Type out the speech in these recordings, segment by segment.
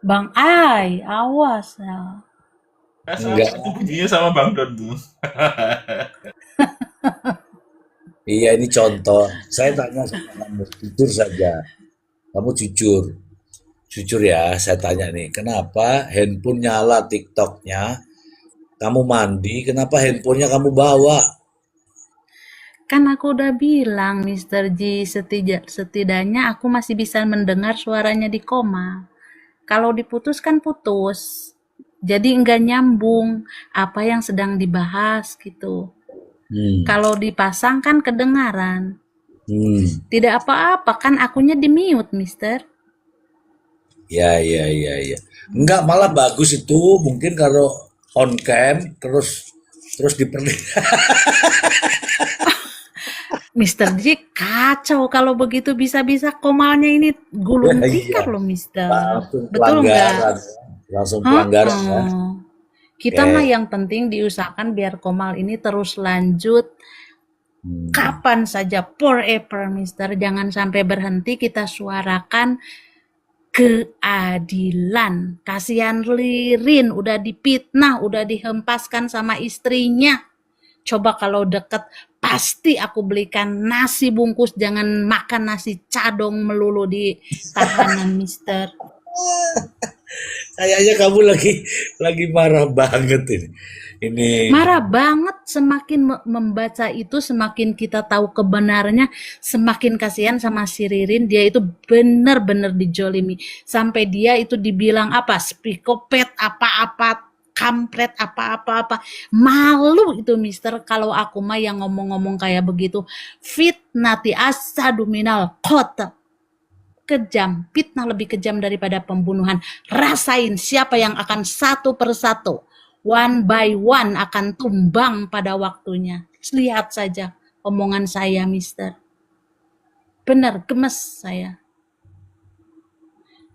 Bang Ai, awas ya. Enggak. Itu bunyinya sama Bang Don tuh. Iya, ini contoh. Saya tanya sama kamu, jujur saja. Kamu jujur. Jujur ya, saya tanya nih, kenapa handphone nyala TikToknya, kamu mandi, kenapa handphonenya kamu bawa? Kan aku udah bilang, Mister Ji, setidaknya aku masih bisa mendengar suaranya di koma. Kalau diputus kan putus. Jadi enggak nyambung apa yang sedang dibahas gitu. Hmm, Kalau dipasang kan kedengaran. hmm, Tidak apa-apa kan akunya di mute, Mister. ya, ya, ya, ya. Enggak, malah bagus itu, mungkin kalau on cam, terus diperlihat. Mister Ji kacau kalau begitu bisa-bisa komalnya ini gulung Iya, tikar loh, Mister. langsung Betul nggak? pelanggaran, langsung pelanggaran ya. Heeh. Kita mah Oke. yang penting diusahakan biar komal ini terus lanjut Hmm. kapan saja forever, Mister. Jangan sampai berhenti kita suarakan keadilan. Kasihan Ririn udah dipitnah, udah dihempaskan sama istrinya. Coba kalau deket pasti aku belikan nasi bungkus, jangan makan nasi cadong melulu di tahanan, Mister. Kayaknya kamu lagi marah banget ini. Ini Marah banget, semakin membaca itu semakin kita tahu kebenarannya, semakin kasihan sama si Ririn. Dia itu benar-benar dijolimi sampai dia itu dibilang apa, psikopat apa-apa, kampret apa-apa-apa. Malu itu, Mister, kalau aku mah yang ngomong-ngomong kayak begitu. Fitnati asadu minal qatl. Kejam, fitnah lebih kejam daripada pembunuhan. Rasain siapa yang akan satu persatu, one by one akan tumbang pada waktunya. Lihat saja omongan saya, Mister. Benar, gemes saya.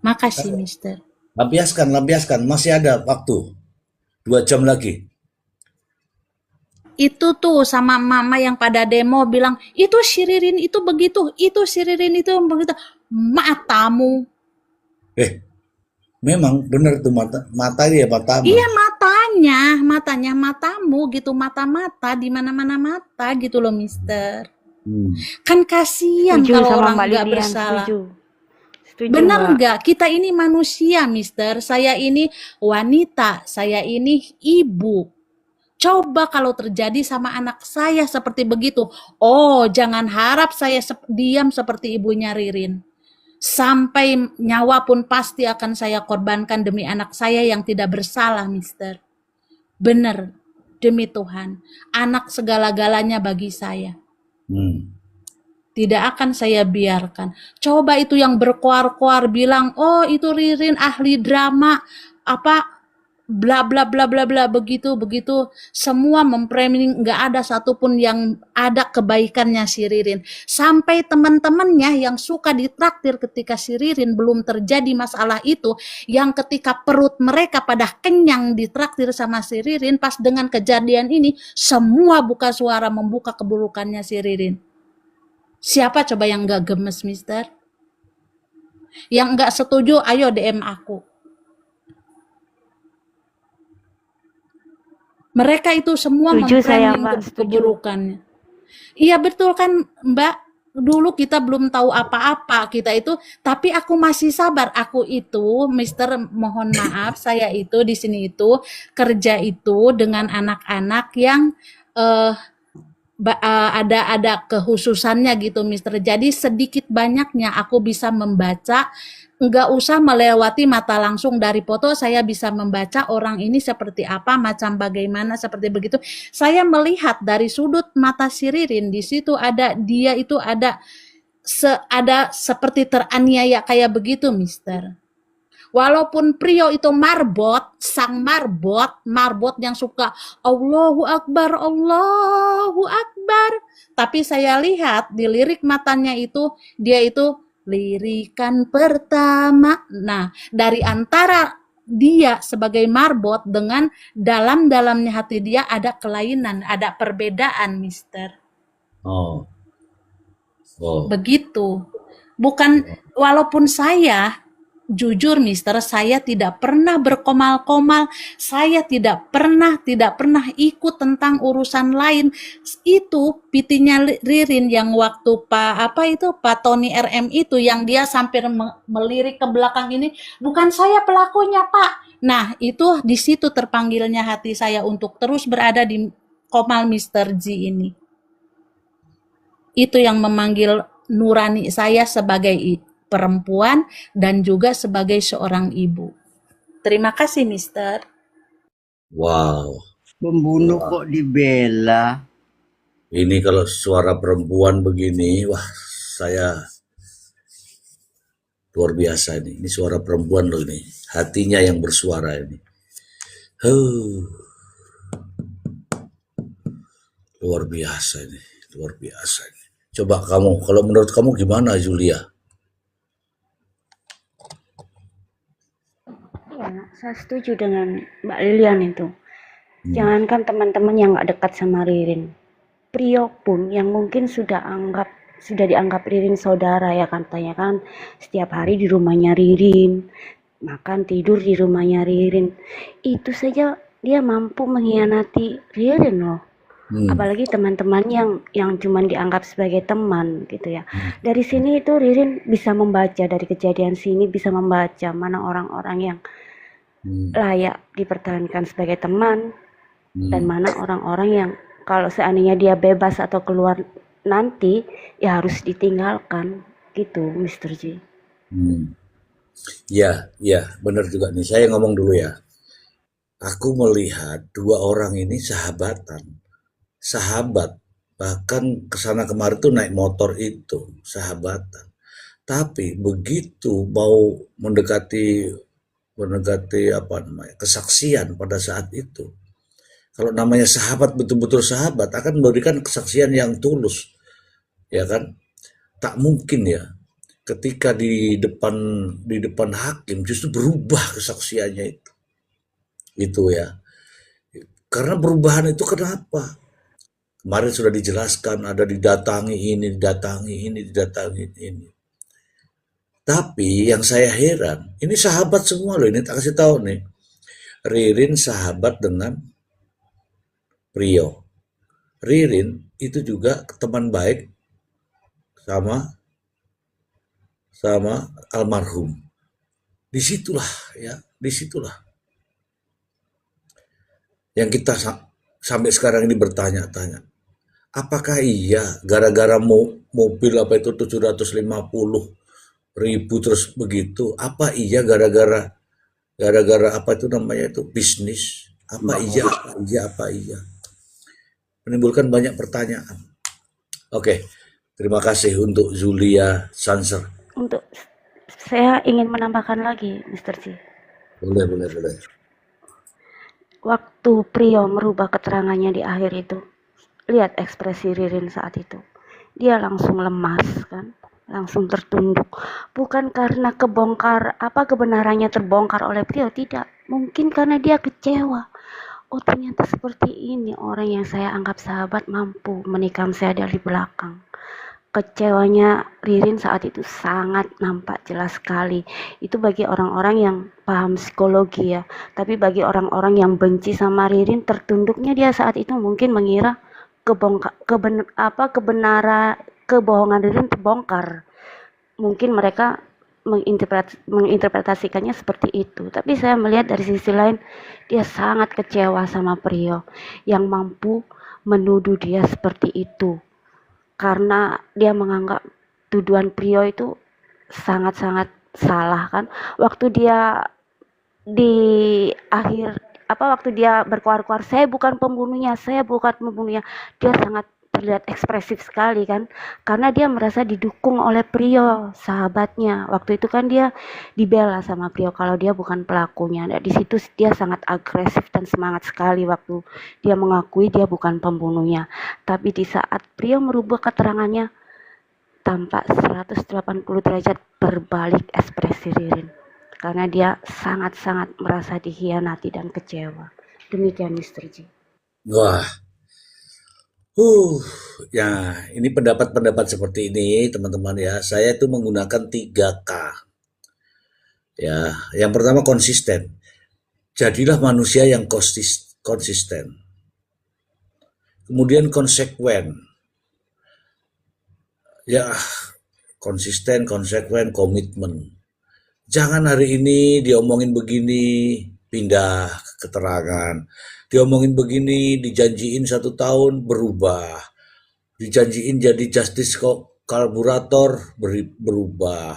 Makasih, Mister. lampiaskan, lampiaskan. Masih ada waktu. 2 jam lagi. Itu tuh sama mama yang pada demo bilang, itu si Ririn itu begitu, itu si Ririn itu begitu. Matamu. Eh, memang benar tuh mata ya matamu. Iya matanya matamu gitu, mata-mata di mana-mana mata gitu loh, Mister. Hmm. Kan kasihan Setuju kalau sama orang Mbak nggak Lilian, bersalah. setuju. Setuju, Benar Mbak. nggak? Kita ini manusia, Mister. Saya ini wanita, saya ini ibu. Coba kalau terjadi sama anak saya seperti begitu. Oh, jangan harap saya diam seperti ibunya Ririn. Sampai nyawa pun pasti akan saya korbankan demi anak saya yang tidak bersalah, Mister. Benar, demi Tuhan. Anak segala-galanya bagi saya. Hmm. Tidak akan saya biarkan. Coba itu yang berkoar-koar bilang, oh itu Ririn ahli drama, apa bla bla bla bla bla begitu begitu. Semua memframing, nggak ada satupun yang ada kebaikannya si Ririn. Sampai teman-temannya yang suka ditraktir ketika si Ririn belum terjadi masalah itu, yang ketika perut mereka pada kenyang ditraktir sama si Ririn, pas dengan kejadian ini semua buka suara membuka keburukannya si Ririn. Siapa coba yang gak gemes, Mister? Yang gak setuju, ayo DM aku. Mereka itu semua Setuju saya, memframing Mbak. Setuju. keburukannya. Iya betul kan, Mbak? Dulu kita belum tahu apa-apa, kita itu, tapi aku masih sabar. Aku itu, Mister, mohon maaf, saya itu di sini itu kerja itu dengan anak-anak yang eh, ada kehususannya gitu, Mister. Jadi sedikit banyaknya aku bisa membaca, nggak usah melewati mata langsung dari foto, saya bisa membaca orang ini seperti apa, macam bagaimana, seperti begitu. Saya melihat dari sudut mata si Ririn, di situ ada dia itu ada seperti teraniaya kayak begitu, Mister. Walaupun Prio itu marbot, sang marbot yang suka Allahu Akbar. Tapi saya lihat di lirik matanya itu, dia itu lirikan pertama. Nah, dari antara dia sebagai marbot dengan dalam-dalamnya hati dia ada kelainan, ada perbedaan, Mister. Oh, oh. Begitu. Bukan, walaupun saya jujur Mister, saya tidak pernah berkomal-komal, saya tidak pernah ikut tentang urusan lain. Itu pitinya Ririn yang waktu Pak Tony RM itu yang dia sampai melirik ke belakang ini, bukan saya pelakunya Pak. Nah itu di situ terpanggilnya hati saya untuk terus berada di Komal Mister G ini. Itu yang memanggil nurani saya sebagai perempuan dan juga sebagai seorang ibu. Terima kasih, Mister. Wow, Pembunuh kok dibela. ini kalau suara perempuan begini, wah saya luar biasa ini. Ini suara perempuan loh ini. Hatinya yang bersuara ini. Luar biasa ini. Luar biasa ini. Coba kamu, kalau menurut kamu gimana Julia? Ya, saya setuju dengan Mbak Lilian itu. Jangankan teman-teman yang nggak dekat sama Ririn, Prio pun yang mungkin sudah dianggap Ririn saudara ya katanya kan, setiap hari di rumahnya Ririn, makan tidur di rumahnya Ririn, itu saja dia mampu mengkhianati Ririn loh. Apalagi teman-teman yang cuman dianggap sebagai teman gitu ya. Dari sini itu Ririn bisa membaca, dari kejadian sini bisa membaca mana orang-orang yang layak dipertahankan sebagai teman dan mana orang-orang yang kalau seandainya dia bebas atau keluar nanti ya harus ditinggalkan gitu, Mr. J. Ya, ya, benar juga nih. Saya ngomong dulu ya. Aku melihat dua orang ini sahabat, bahkan kesana kemari tuh naik motor itu, sahabatan. Tapi begitu mau mendekati apa namanya kesaksian pada saat itu, kalau namanya sahabat betul-betul sahabat akan memberikan kesaksian yang tulus, ya kan? Tak mungkin ya ketika di depan hakim justru berubah kesaksiannya itu ya. Karena perubahan itu kenapa? Kemarin sudah dijelaskan ada didatangi ini, didatangi ini. Tapi yang saya heran, ini sahabat semua loh, ini tak kasih tahu nih. Ririn sahabat dengan Prio. Ririn itu juga teman baik sama almarhum. Disitulah yang kita sampai sekarang ini bertanya-tanya. Apakah iya gara-gara mobil apa itu 750.000 terus begitu? Apa iya gara-gara apa itu namanya itu bisnis? Apa iya? Menimbulkan banyak pertanyaan. Oke, terima kasih untuk Julia Sanser. Untuk saya ingin menambahkan lagi, Mr. J. Boleh. Waktu Prio merubah keterangannya di akhir itu, lihat ekspresi Ririn saat itu. Dia langsung lemas kan, langsung tertunduk. Bukan karena kebenarannya terbongkar oleh Prio, tidak. Mungkin karena dia kecewa. Oh ternyata seperti ini orang yang saya anggap sahabat mampu menikam saya dari belakang. Kecewanya Ririn saat itu sangat nampak jelas sekali. Itu bagi orang-orang yang paham psikologi ya. Tapi bagi orang-orang yang benci sama Ririn, tertunduknya dia saat itu mungkin mengira kebohongan Ririn terbongkar. Mungkin mereka menginterpretasikannya seperti itu. Tapi saya melihat dari sisi lain, dia sangat kecewa sama Prio yang mampu menuduh dia seperti itu. Karena dia menganggap tuduhan Prio itu sangat-sangat salah kan. Waktu dia waktu dia berkuar-kuar, saya bukan pembunuhnya, dia sangat terlihat ekspresif sekali kan, karena dia merasa didukung oleh Prio, sahabatnya. Waktu itu kan dia dibela sama Prio kalau dia bukan pelakunya. Nah, di situ dia sangat agresif dan semangat sekali waktu dia mengakui dia bukan pembunuhnya. Tapi di saat Prio merubah keterangannya, tampak 180 derajat berbalik ekspresi Ririn. Karena dia sangat-sangat merasa dikhianati dan kecewa. Demikian Mr. J. Wah, ya ini pendapat-pendapat seperti ini teman-teman ya. Saya itu menggunakan 3K. Ya, yang pertama konsisten. Jadilah manusia yang konsisten. Kemudian konsekuen. Ya, konsisten, konsekuen, komitmen. Jangan hari ini diomongin begini, pindah keterangan. Diomongin begini, dijanjiin 1 tahun, berubah. Dijanjiin jadi justice kolaborator, berubah.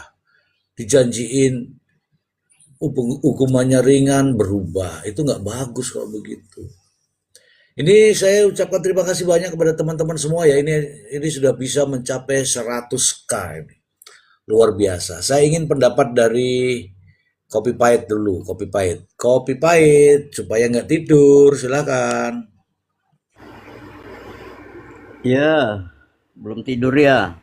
Dijanjiin hukumannya ringan, berubah. Itu nggak bagus kalau begitu. Ini saya ucapkan terima kasih banyak kepada teman-teman semua ya. Ini sudah bisa mencapai 100K ini. Luar biasa. Saya ingin pendapat dari Kopi Pahit dulu. Kopi Pahit supaya nggak tidur. Silakan. Ya, belum tidur ya.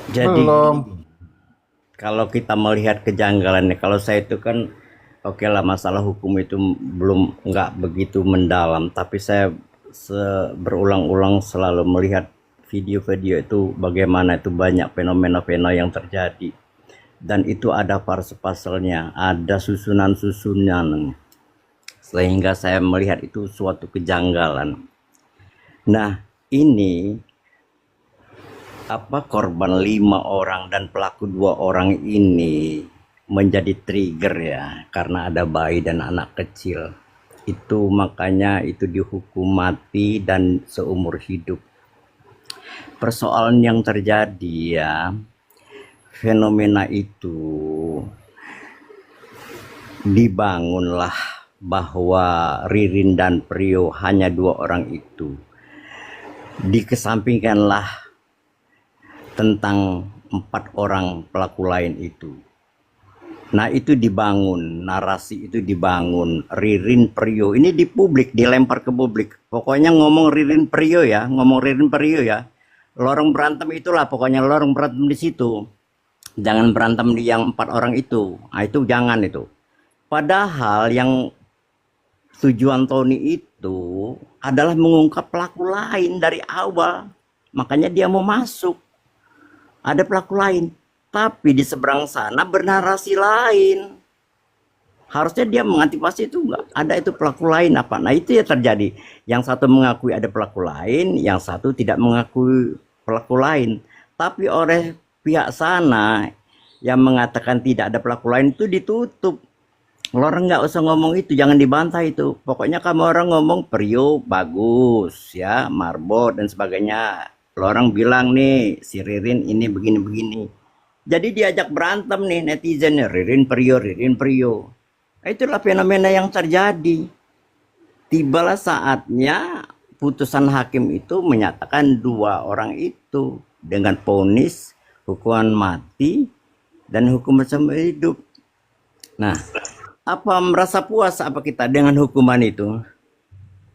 Jadi Belum. kalau kita melihat kejanggalannya, kalau saya itu kan oke lah, masalah hukum itu belum nggak begitu mendalam, tapi saya berulang-ulang selalu melihat video-video itu bagaimana itu banyak fenomena-fenomena yang terjadi, dan itu ada parse-parselnya, ada susunan-susunan, sehingga saya melihat itu suatu kejanggalan. Nah, ini korban 5 orang dan pelaku 2 orang ini menjadi trigger ya, karena ada bayi dan anak kecil. Itu makanya itu dihukum mati dan seumur hidup. Persoalan yang terjadi ya, fenomena itu dibangunlah bahwa Ririn dan Prio hanya 2 orang itu. Dikesampingkanlah tentang 4 orang pelaku lain itu. Nah, itu dibangun, narasi itu dibangun. Ririn Prio ini di publik, dilempar ke publik. Pokoknya ngomong Ririn Prio ya, lorong berantem itulah, pokoknya lorong berantem di situ. Jangan berantem di yang 4 orang itu. Nah, itu jangan itu. Padahal yang tujuan Tony itu adalah mengungkap pelaku lain dari awal. Makanya dia mau masuk. Ada pelaku lain. Tapi di seberang sana bernarasi lain. Harusnya dia mengantisipasi itu, enggak ada itu pelaku lain apa. Nah, itu ya terjadi. Yang satu mengakui ada pelaku lain, yang satu tidak mengakui pelaku lain. Tapi oleh pihak sana yang mengatakan tidak ada pelaku lain itu ditutup. Orang nggak usah ngomong itu, jangan dibantah itu. Pokoknya kamu orang ngomong Prio bagus ya, marbot dan sebagainya. Orang bilang nih si Ririn ini begini-begini. Jadi diajak berantem nih netizen, Ririn Prio. Itulah fenomena yang terjadi. Tibalah saatnya putusan hakim itu menyatakan 2 orang itu dengan vonis hukuman mati dan hukuman seumur hidup. Nah, apa merasa puas apa kita dengan hukuman itu?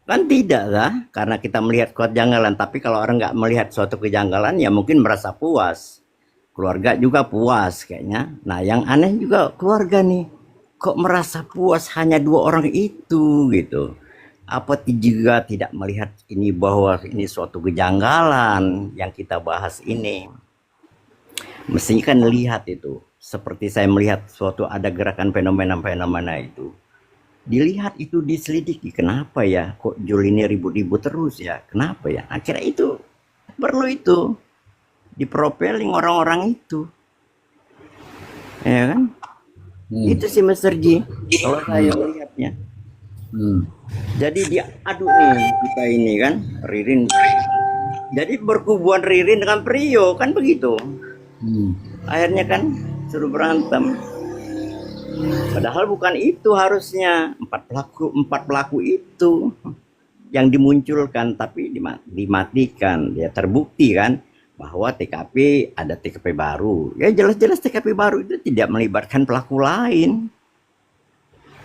Kan tidak lah, karena kita melihat kejanggalan. Tapi kalau orang nggak melihat suatu kejanggalan ya mungkin merasa puas. Keluarga juga puas kayaknya. Nah, yang aneh juga keluarga nih, kok merasa puas hanya 2 orang itu gitu. Apa juga tidak melihat ini bahwa ini suatu kejanggalan yang kita bahas ini. Mestinya kan lihat itu. Seperti saya melihat suatu ada gerakan fenomena-fenomena itu. Dilihat itu, diselidiki. Kenapa ya kok Jul ini ribut-ribut terus ya? Kenapa ya? Akhirnya itu perlu itu diprofiling orang-orang itu. Ya kan? Itu sih Mas Sergi kalau saya melihatnya. Jadi dia aduh nih kita ini kan Ririn. Jadi berkubuan Ririn dengan Prio kan begitu. Akhirnya kan suruh berantem. Padahal bukan itu harusnya. 4 pelaku itu yang dimunculkan, tapi dimatikan. Ya terbukti kan bahwa TKP ada TKP baru. Ya jelas-jelas TKP baru itu tidak melibatkan pelaku lain.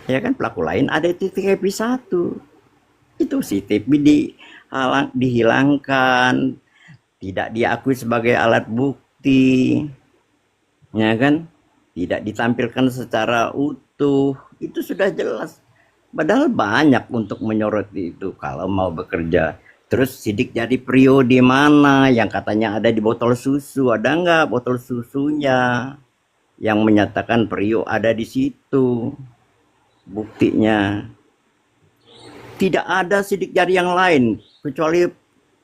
Ya kan, pelaku lain ada di TKP 1. Itu CCTV dihilangkan, tidak diakui sebagai alat bukti. Ya kan? Tidak ditampilkan secara utuh. Itu sudah jelas. Padahal banyak untuk menyoroti itu kalau mau bekerja. Terus sidik jadi Prio di mana yang katanya ada di botol susu, ada nggak botol susunya? yang menyatakan Priyo ada di situ. Buktinya tidak ada sidik jari yang lain kecuali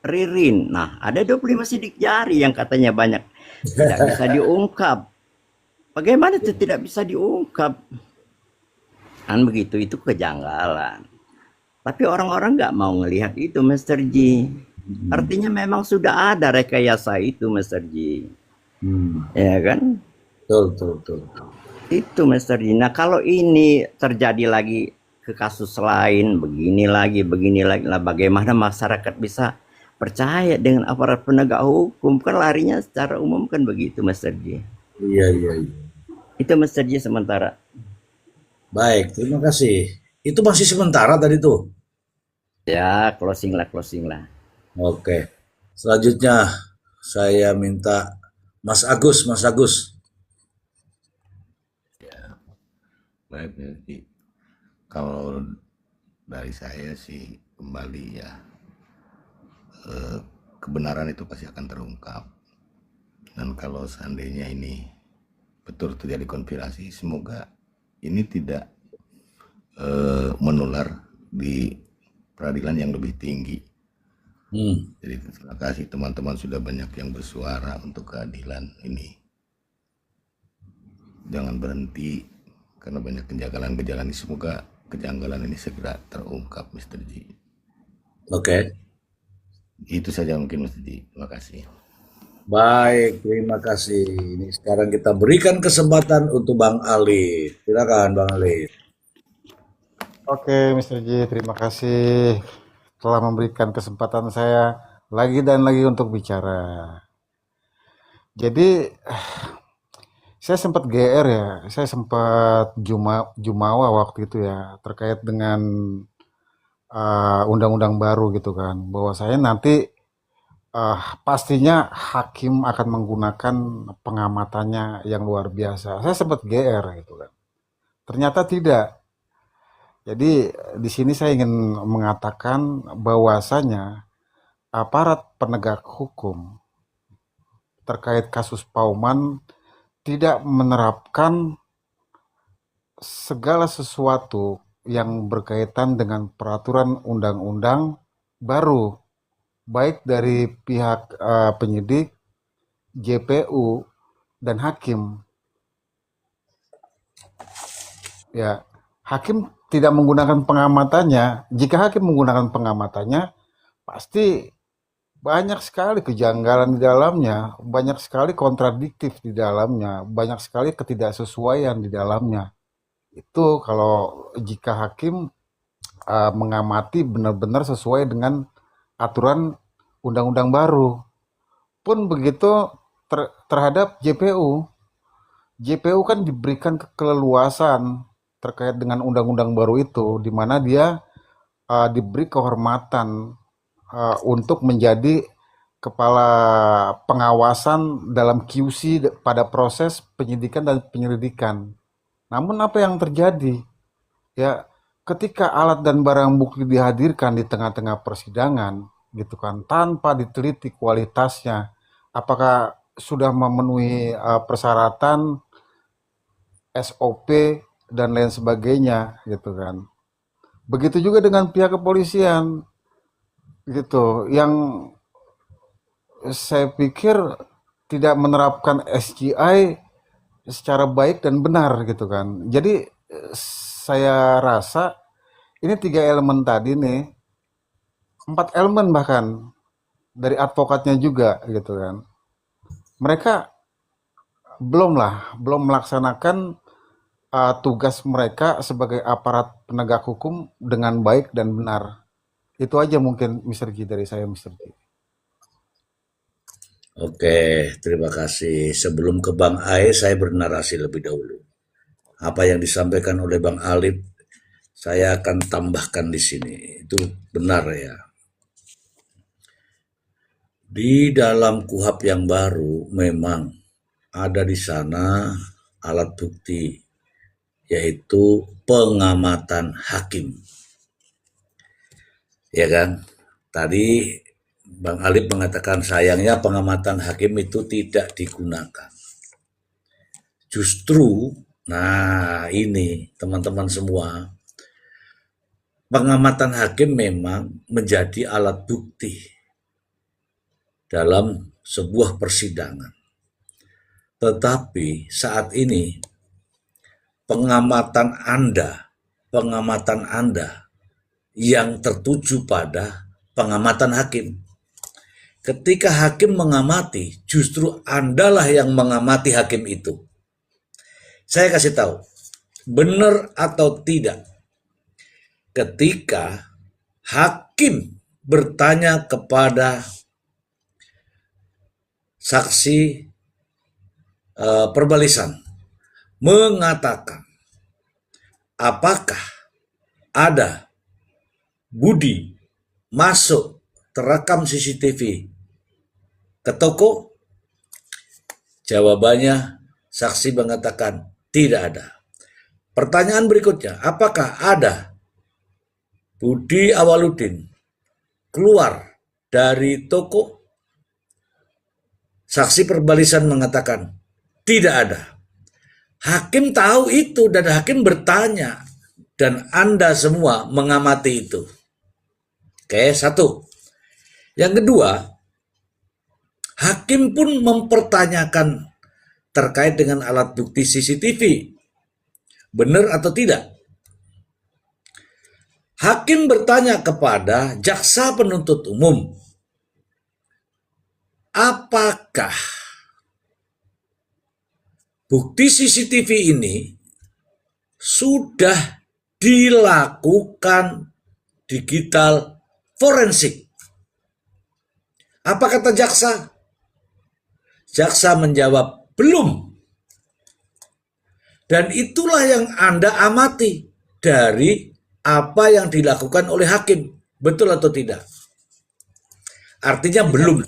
Ririn. Nah, ada 25 sidik jari yang katanya banyak tidak bisa diungkap. Bagaimana itu tidak bisa diungkap? Kan begitu, itu kejanggalan. Tapi orang-orang nggak mau ngelihat itu, Mr. G. Artinya memang sudah ada rekayasa itu, Mr. G. Ya kan? Betul. Itu, Mr. G. Nah, kalau ini terjadi lagi ke kasus lain, begini lagi, lah bagaimana masyarakat bisa percaya dengan aparat penegak hukum? Kan larinya secara umum kan begitu, Mr. G. Iya. Itu, Mr. G, sementara. Baik, terima kasih. Itu masih sementara tadi tuh. Ya, closing lah. Oke. Selanjutnya saya minta Mas Agus. Baik, jadi kalau dari saya sih kembali ya, kebenaran itu pasti akan terungkap. Dan kalau seandainya ini betul terjadi konspirasi, semoga ini tidak menular di peradilan yang lebih tinggi. Jadi terima kasih teman-teman sudah banyak yang bersuara untuk keadilan ini. Jangan berhenti karena banyak kejanggalan-kejanggalan ini. Semoga kejanggalan ini segera terungkap, Mr. G. Oke. Itu saja mungkin, Mr. G. Terima kasih. Baik, terima kasih. Ini sekarang kita berikan kesempatan untuk Bang Alif. Silakan Bang Alif. Oke, Mr. J, terima kasih telah memberikan kesempatan saya lagi dan lagi untuk bicara. Jadi, saya sempat GR ya, saya sempat jumawa waktu itu ya, terkait dengan undang-undang baru gitu kan, bahwa saya nanti pastinya hakim akan menggunakan pengamatannya yang luar biasa. Saya sempat GR gitu kan. Ternyata tidak. Jadi di sini saya ingin mengatakan bahwasanya aparat penegak hukum terkait kasus Pauman tidak menerapkan segala sesuatu yang berkaitan dengan peraturan undang-undang baru, baik dari pihak penyidik, JPU, dan hakim. Ya, hakim tidak menggunakan pengamatannya. Jika hakim menggunakan pengamatannya, pasti banyak sekali kejanggalan di dalamnya, banyak sekali kontradiktif di dalamnya, banyak sekali ketidaksesuaian di dalamnya. Itu kalau jika hakim mengamati benar-benar sesuai dengan aturan undang-undang baru. Pun begitu terhadap JPU. JPU kan diberikan keleluasan terkait dengan undang-undang baru itu, di mana dia diberi kehormatan untuk menjadi kepala pengawasan dalam QC pada proses penyidikan dan penyelidikan. Namun apa yang terjadi? Ya, ketika alat dan barang bukti dihadirkan di tengah-tengah persidangan, gitu kan, tanpa diteliti kualitasnya, apakah sudah memenuhi persyaratan SOP dan lain sebagainya, gitu kan. Begitu juga dengan pihak kepolisian, gitu, yang saya pikir tidak menerapkan SGI secara baik dan benar, gitu kan. Jadi saya rasa ini 3 elemen tadi nih, 4 elemen bahkan dari advokatnya juga, gitu kan. Mereka belum melaksanakan tugas mereka sebagai aparat penegak hukum dengan baik dan benar. Itu aja mungkin Mr. G dari saya, Mr. G. Oke, terima kasih. Sebelum ke Bang Ae, saya bernarasi lebih dahulu. Apa yang disampaikan oleh Bang Alif, saya akan tambahkan di sini. Itu benar ya. Di dalam KUHP yang baru memang ada di sana alat bukti, yaitu pengamatan hakim. Ya kan? Tadi Bang Alif mengatakan sayangnya pengamatan hakim itu tidak digunakan. Justru, nah ini teman-teman semua, pengamatan hakim memang menjadi alat bukti dalam sebuah persidangan. Tetapi saat ini pengamatan Anda yang tertuju pada pengamatan hakim. Ketika hakim mengamati, justru Andalah yang mengamati hakim itu. Saya kasih tahu, benar atau tidak, ketika hakim bertanya kepada saksi perbalisan, mengatakan, apakah ada Budi masuk terekam CCTV ke toko? Jawabannya, saksi mengatakan tidak ada. Pertanyaan berikutnya, apakah ada Budi Awaludin keluar dari toko? Saksi perbalisan mengatakan tidak ada. Hakim tahu itu dan hakim bertanya, dan Anda semua mengamati itu. Oke, satu. Yang kedua, hakim pun mempertanyakan terkait dengan alat bukti CCTV. Benar atau tidak? Hakim bertanya kepada jaksa penuntut umum, apakah bukti CCTV ini sudah dilakukan digital forensik? Apa kata jaksa? Jaksa menjawab, belum. Dan itulah yang Anda amati dari apa yang dilakukan oleh hakim. Betul atau tidak? Artinya belum.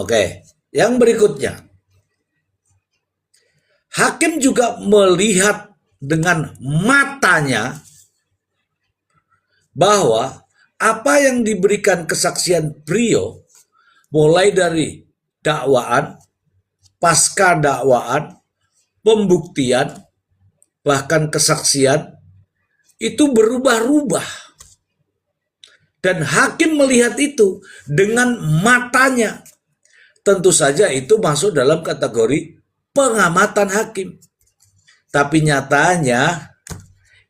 Oke. Yang berikutnya. Hakim juga melihat dengan matanya bahwa apa yang diberikan kesaksian Priyo, mulai dari dakwaan, pasca dakwaan, pembuktian, bahkan kesaksian, itu berubah-ubah. Dan hakim melihat itu dengan matanya. Tentu saja itu masuk dalam kategori pengamatan hakim. Tapi nyatanya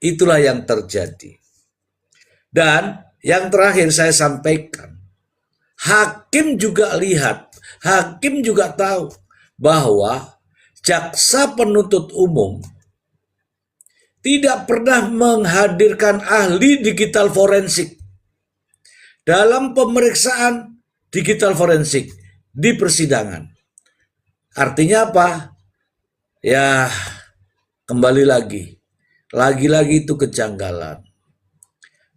itulah yang terjadi. Dan yang terakhir saya sampaikan, hakim juga lihat, hakim juga tahu bahwa jaksa penuntut umum tidak pernah menghadirkan ahli digital forensik dalam pemeriksaan digital forensik di persidangan. Artinya apa? Ya, kembali lagi itu kejanggalan.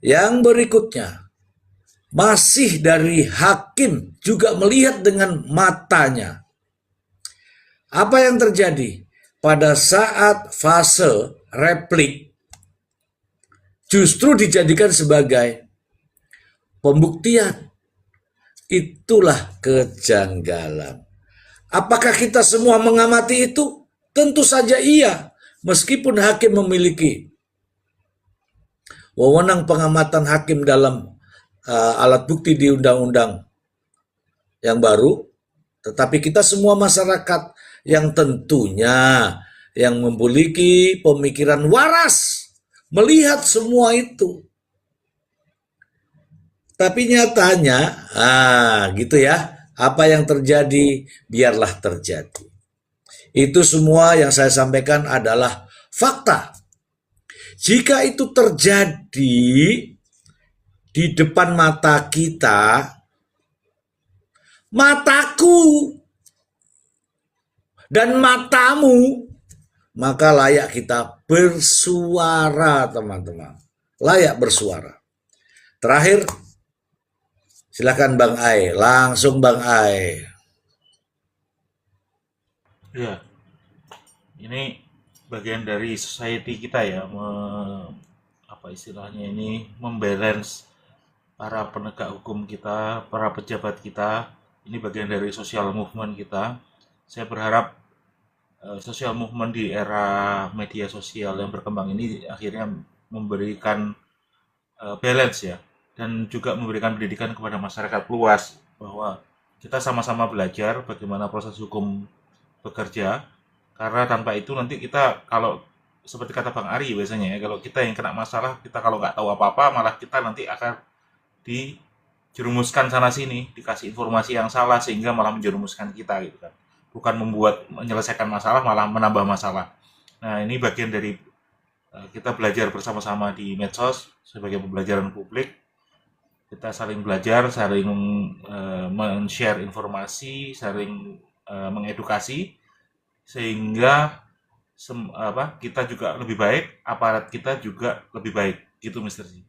Yang berikutnya, masih dari hakim juga melihat dengan matanya. Apa yang terjadi? Pada saat fase replik, justru dijadikan sebagai pembuktian. Itulah kejanggalan. Apakah kita semua mengamati itu? Tentu saja iya. Meskipun hakim memiliki wewenang pengamatan hakim dalam alat bukti di undang-undang yang baru, tetapi kita semua masyarakat yang tentunya yang memiliki pemikiran waras melihat semua itu. Tapi nyatanya, gitu ya, apa yang terjadi biarlah terjadi. Itu semua yang saya sampaikan adalah fakta. Jika itu terjadi di depan mata kita, mataku dan matamu, maka layak kita bersuara, teman-teman. Layak bersuara. Terakhir, silakan Bang Ai, langsung Bang Ai. Ya, ini bagian dari society kita ya, apa istilahnya ini, membalance para penegak hukum kita, para pejabat kita. Ini bagian dari social movement kita. saya berharap social movement di era media sosial yang berkembang ini akhirnya memberikan balance ya, dan juga memberikan pendidikan kepada masyarakat luas bahwa kita sama-sama belajar bagaimana proses hukum bekerja, karena tanpa itu nanti kita, kalau seperti kata Bang Ari biasanya ya, kalau kita yang kena masalah, kita kalau nggak tahu apa-apa malah kita nanti akan dijerumuskan sana sini, dikasih informasi yang salah sehingga malah menjerumuskan kita gitu kan, bukan menyelesaikan masalah, malah menambah masalah. Nah, ini bagian dari kita belajar bersama-sama di medsos sebagai pembelajaran publik. Kita saling belajar, saling men-share informasi, saling mengedukasi, sehingga kita juga lebih baik, aparat kita juga lebih baik. Gitu, Mr. Ji.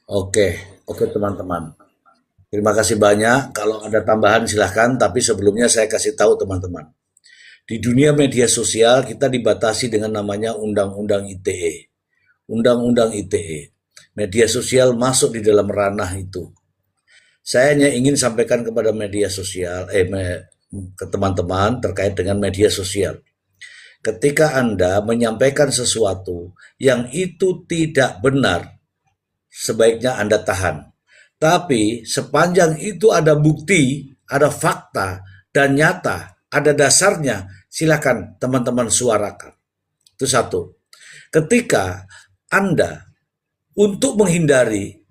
Oke, teman-teman. Terima kasih banyak. Kalau ada tambahan silahkan, tapi sebelumnya saya kasih tahu teman-teman. Di dunia media sosial kita dibatasi dengan namanya Undang-Undang ITE. Undang-Undang ITE. Media sosial masuk di dalam ranah itu. Saya hanya ingin sampaikan kepada media sosial, ke teman-teman terkait dengan media sosial. Ketika Anda menyampaikan sesuatu yang itu tidak benar, sebaiknya Anda tahan. Tapi sepanjang itu ada bukti, ada fakta, dan nyata, ada dasarnya, silakan teman-teman suarakan. Itu satu. Ketika Anda untuk menghindari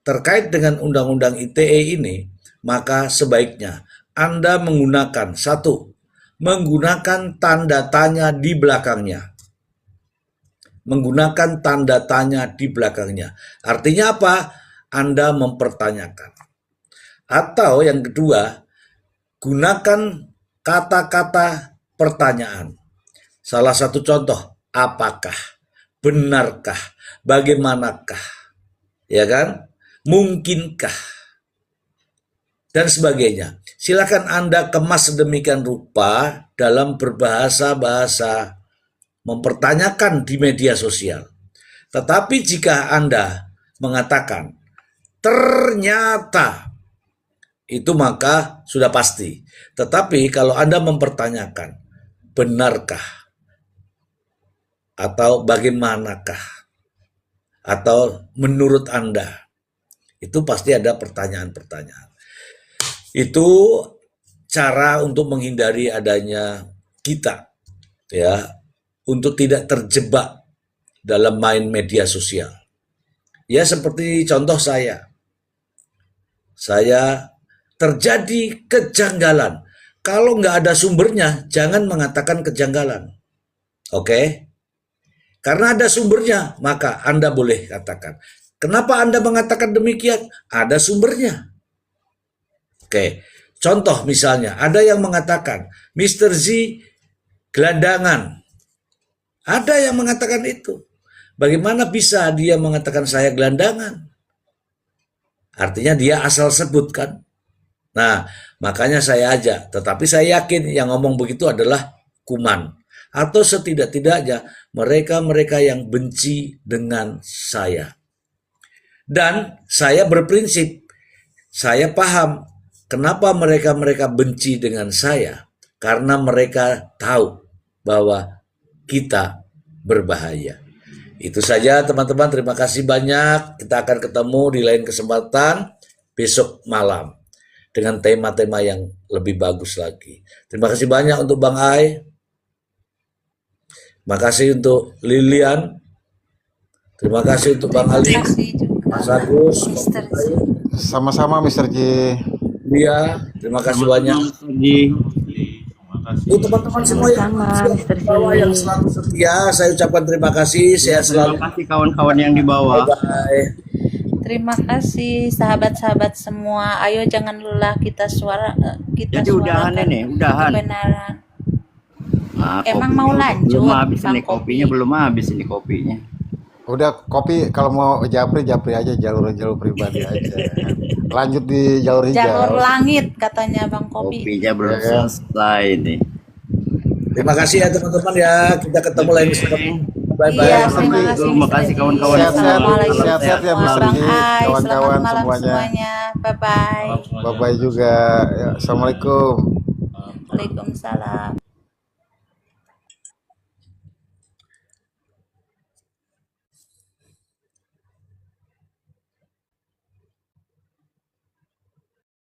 terkait dengan Undang-Undang ITE ini, maka sebaiknya Anda menggunakan menggunakan tanda tanya di belakangnya. Menggunakan tanda tanya di belakangnya. Artinya apa? Anda mempertanyakan. Atau yang kedua, gunakan kata-kata pertanyaan. Salah satu contoh, apakah? Benarkah? Bagaimanakah? Ya kan? Mungkinkah? Dan sebagainya. Silakan Anda kemas sedemikian rupa dalam berbahasa-bahasa mempertanyakan di media sosial. Tetapi jika Anda mengatakan ternyata, itu maka sudah pasti. Tetapi kalau Anda mempertanyakan benarkah atau bagaimanakah atau menurut Anda, itu pasti ada pertanyaan-pertanyaan. Itu cara untuk menghindari adanya kita, ya, untuk tidak terjebak dalam main media sosial. Ya, seperti contoh saya terjadi kejanggalan. Kalau nggak ada sumbernya, jangan mengatakan kejanggalan. Oke? Karena ada sumbernya, maka Anda boleh katakan. Kenapa Anda mengatakan demikian? Ada sumbernya. Oke, contoh misalnya, ada yang mengatakan, Mr. Z gelandangan. Ada yang mengatakan itu. Bagaimana bisa dia mengatakan saya gelandangan? Artinya dia asal sebutkan. Nah, makanya saya ajak. Tetapi saya yakin yang ngomong begitu adalah kuman. Atau setidak-tidaknya mereka-mereka yang benci dengan saya. Dan saya berprinsip, saya paham kenapa mereka-mereka benci dengan saya. Karena mereka tahu bahwa kita berbahaya. Itu saja teman-teman, terima kasih banyak. Kita akan ketemu di lain kesempatan besok malam dengan tema-tema yang lebih bagus lagi. Terima kasih banyak untuk Bang Ai. Terima kasih untuk Lilian. Terima kasih untuk Bang Ali. Mas Agus. Sama-sama Mr. J. Dia, terima kasih banyak. Untuk teman-teman semua yang selalu setia, saya ucapkan terima kasih. Saya selalu. Terima kasih kawan-kawan yang di bawah. Bye. Terima kasih sahabat-sahabat semua. Ayo jangan lelah kita Jadi udahan ini, udahan. kebenaran. Nah, Emang kopinya mau lanjut, belum habis Bang ini kopinya, belum habis ini kopinya. Udah kopi, kalau mau japri aja, jalur pribadi aja. Lanjut di jalur hijau. Jalur langit katanya Bang Kopi. Kopinya belum selesai nih. Terima kasih ya teman-teman ya. Kita ketemu lagi. Bye-bye. Iya, terima kasih. Terima kasih kawan-kawan. Sehat-sehat ya Mr. Bang Ji, Ai, kawan-kawan selamat malam semuanya. semuanya. Bye-bye. Bye-bye juga. Ya, Assalamualaikum. Waalaikumsalam.